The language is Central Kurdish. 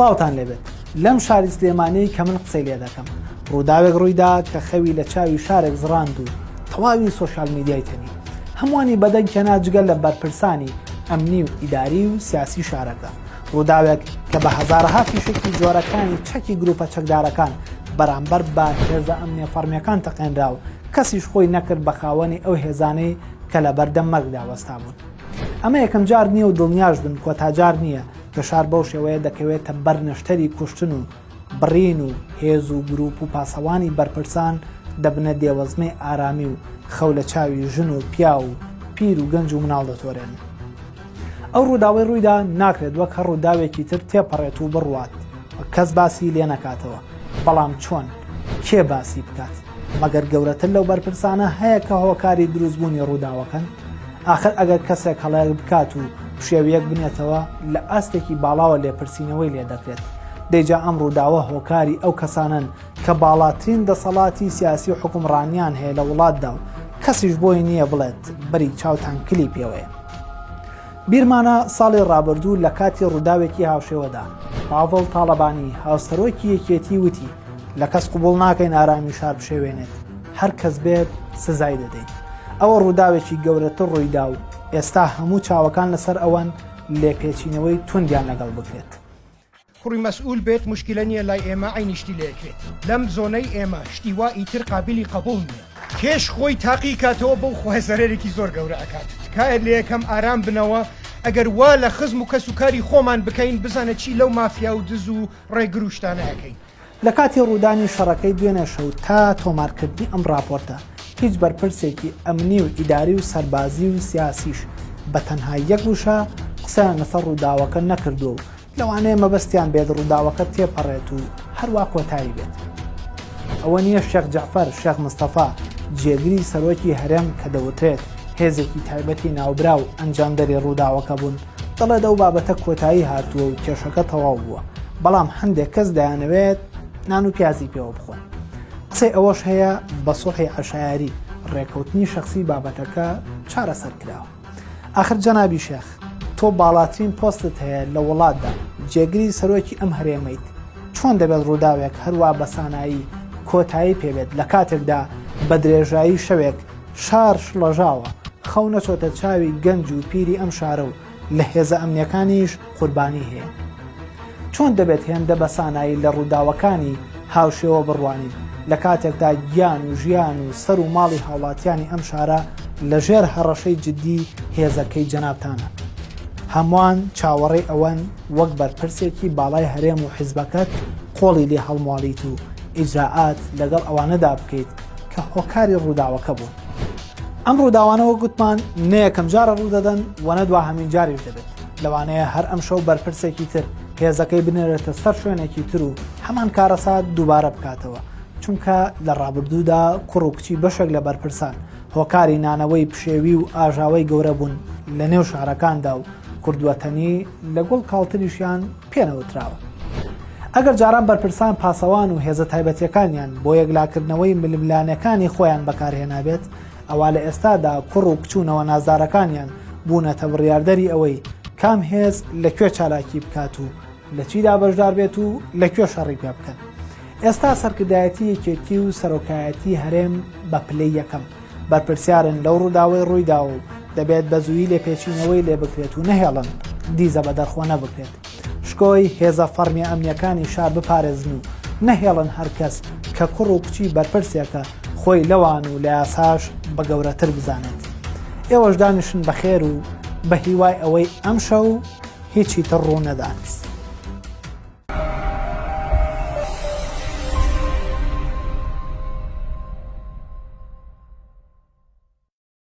سڵاوتان لێبێت لەم شاری سلێمانەی کە من قسەی لێ دەکەم ڕووداوێک ڕوویدا کە خەوی لە چاوی شارێک زڕاند و تەواوی سۆشیال میدیای تەنی هەمووانی بەدەنگ کێنا جگەل لە بەرپرسانی ئەمنی و ئیداری و سیاسی شارەکە ڕووداوێک کە بە هەزارەها فیشێکی جۆرەکانی چەکی گروپە چەکدارەکان بەرامبەر بە هێزە ئەمنیە فەرمیەکان تەقێنرا و کەسیش خۆی نەکرد بە خاوەنی ئەو هێزانەی کە لە بەردەم مەرگدا وەستا بوون. ئەمە یەکەم جار نییە و دڵنیاش بن کۆتاجار نییە کە شار بەو شێوەیە دەکەوێتە بەرنەشتەری کوشتن و بڕین و هێز و گروپ و پاسەوانی بەرپرسان دەبنە دێوەزمەی ئارامی و خەو لە چاوی ژن و پیا و پیر و گەنج و مناڵ دەتۆرێن. ئەو ڕووداوی ڕوویدا ناکرێت وەک هەر ڕووداوێکی تر تێپەڕێت و بڕوات کەس باسی لێ نەکاتەوە، بەڵام چۆن کێ باسی بکات؟ مەگەر گەورەتر لەو بەرپرسانە هەیە کە هۆکاری دروستبوونی ڕووداوەکەن؟ ئاخر ئەگەر کەسێک هەڵەیەک بکات و شێوەیەک بنێتەوە لە ئاستێکی باڵاوە لێپرسینەوەی لێ دەکرێت. دەیجا ئەم ڕووداوە هۆکاری ئەو کەسانن کە باڵاترین دەسەڵاتی سیاسی و حکومڕانیان هەیە لە وڵاتدا و کەسیش بۆی نییە بڵێت بەری چاوتان کلی پێوەیە. بیرمانە ساڵی ڕابردوو لە کاتی ڕووداوێکی هاوشێوەدا پاڤڵ تاڵەبانی هاوسەرۆکی یەکێتی وتی لە کەس قوبوڵ ناکەین ئارامی شار بشێوێنێت، هەر کەس بێت سزای دەدەین. ئەوە ڕووداوێکی گەورەتر ڕوویدا و ئێستا هەموو چاوەکان لەسەر ئەوەن لێپێچینەوەی توندیان لەگەڵ بکرێت. کوڕی مەسئول بێت مشکلە نییە لای ئێمە عینیشتی لێکرێت لەم زۆنەی ئێمە شتیوا ئیتر قابلی قبول نییە. کێش خۆی تاقی کاتەوە بەو خۆی زەرێکی زۆر گەورە ئەکات. تکایە لە یەکەم ئارام بنەوە ئەگەر وا لە خزم و کەسوکاری خۆمان بکەین بزانە چی لەو مافیا و دز و ڕێگروشتانە ئەەکەین. لە کاتی ڕوودانی شەڕەکەی دوێنێ شەو تا تۆمارکردنی ئەم راپۆرتە هیچ بەرپرسێکی ئەمنی و ئیداری و سەربازی و سیاسیش بە تەنها یەک وشە قسەیان لەسەر ڕووداوەکە نەکردو و لەوانەیە مەبەستیان بێت ڕووداوەکە تێپەڕێت و هەروە کۆتایی بێت. ئەوە نییە شێخ جەعفەر شێخ مستەفا جێگری سەرۆکی هەرێم کە دەوترێت هێزێکی تایبەتی ناوبرا و ئەنجامدەری ڕووداوەکە بوون دەڵێ دەو بابەتە کۆتایی هاتووە و کێشەکە تەواو بووە، بەڵام هەندێک کەس دەیانەوێت نان و پیازی پێوە بخۆن. قسەی ئەوەش هەیە بە سوحی عەشایری ڕێکەوتنی شەخصی بابەتەکە چارەسەر کراوە. ئاخر جەنابی شێخ تۆ باڵاترین پۆستت هەیە لە وڵاتدا جێگری سەرۆکی ئەم هەرێمەیت، چۆن دەبێت ڕووداوێک هەروە بەسانایی کۆتایی پێبێت لە کاتێکدا بە درێژایی شەوێک شار شڵەژاوە خەو نەچۆتە چاوی گەنج و پیری ئەم شارە و لە هێزە ئەمنیەکانیش قوربانی هەیە؟ چۆن دەبێت هێندە بەسانایی لە ڕووداوەکانی هاوشێوە بڕوانین لە کاتێکدا گیان و ژیان و سەر و ماڵی هاوڵاتیانی ئەم شارە لەژێر هەڕەشەی جددی هێزەکەی جەنابتانە؟ هەمووان چاوەڕێی ئەوەن وەک بەرپرسێکی باڵای هەرێم و حیزبەکەت قۆڵی لێ هەڵماڵیت و ئیجراعات لەگەڵ ئەوانەدا بکەیت کە هۆکاری ڕووداوەکە بوون. ئەم ڕووداوانەوە گوتمان نەیەکەم جارە ڕوودەدەن و نەدوا هەمین جاریش دەبێت. لەوانەیە هەر ئەم شەو بەرپرسێکی تر هێزەکەی بنێرێتە سەر شوێنێکی تر و هەمان کارەسات دووبارە بکاتەوە، چونکە لە ڕابردوودا کوڕ و کچی بەشێک لە بەرپرسان هۆکاری نانەوەی پشێوی و ئاژاوەی گەورە بوون لە نێو شارەکاندا و کوردوەتەنی لەگەڵ کاڵتریشیان پێنەوتراوە. ئەگەر جاران بەرپرسان پاسەوان و هێزە تایبەتیەکانیان بۆ یەکلاکردنەوەی ململانەکانی خۆیان بەکارهێنابێت، ئەوا لە ئێستادا کوڕ و کچوونەوە نازارەکانیان بوونەتە بڕیاردەری ئەوەی کام هێز لەکوێ چالاکی بکات و لە چیدا بەشدار بێت و لەکوێ شەڕی پێ بکەن. ئێستا سەرکردایەتی یەکێتی و سەرۆکایەتی هەرێم بە پلەی یەکەم بەرپرسیارن لەو ڕووداوەی ڕوویدا و دەبێت بە زووی لێپێچینەوەی لێ بکرێت و نەهێڵن دیزە بە دەرخۆ نەبکرێت. شکۆی هێزە فەرمیە ئەمنیەکانی شار بپارێزن و نەهێڵن هەرکەس کە کوڕ و کچی بەرپرسێکە خۆی لەوان و لە یاساش بە گەورەتر بزانێت. ئێوەش دانیشن بەخێر و بە هیوای ئەوەی ئەم شەو هیچی تر ڕوو نەدانست.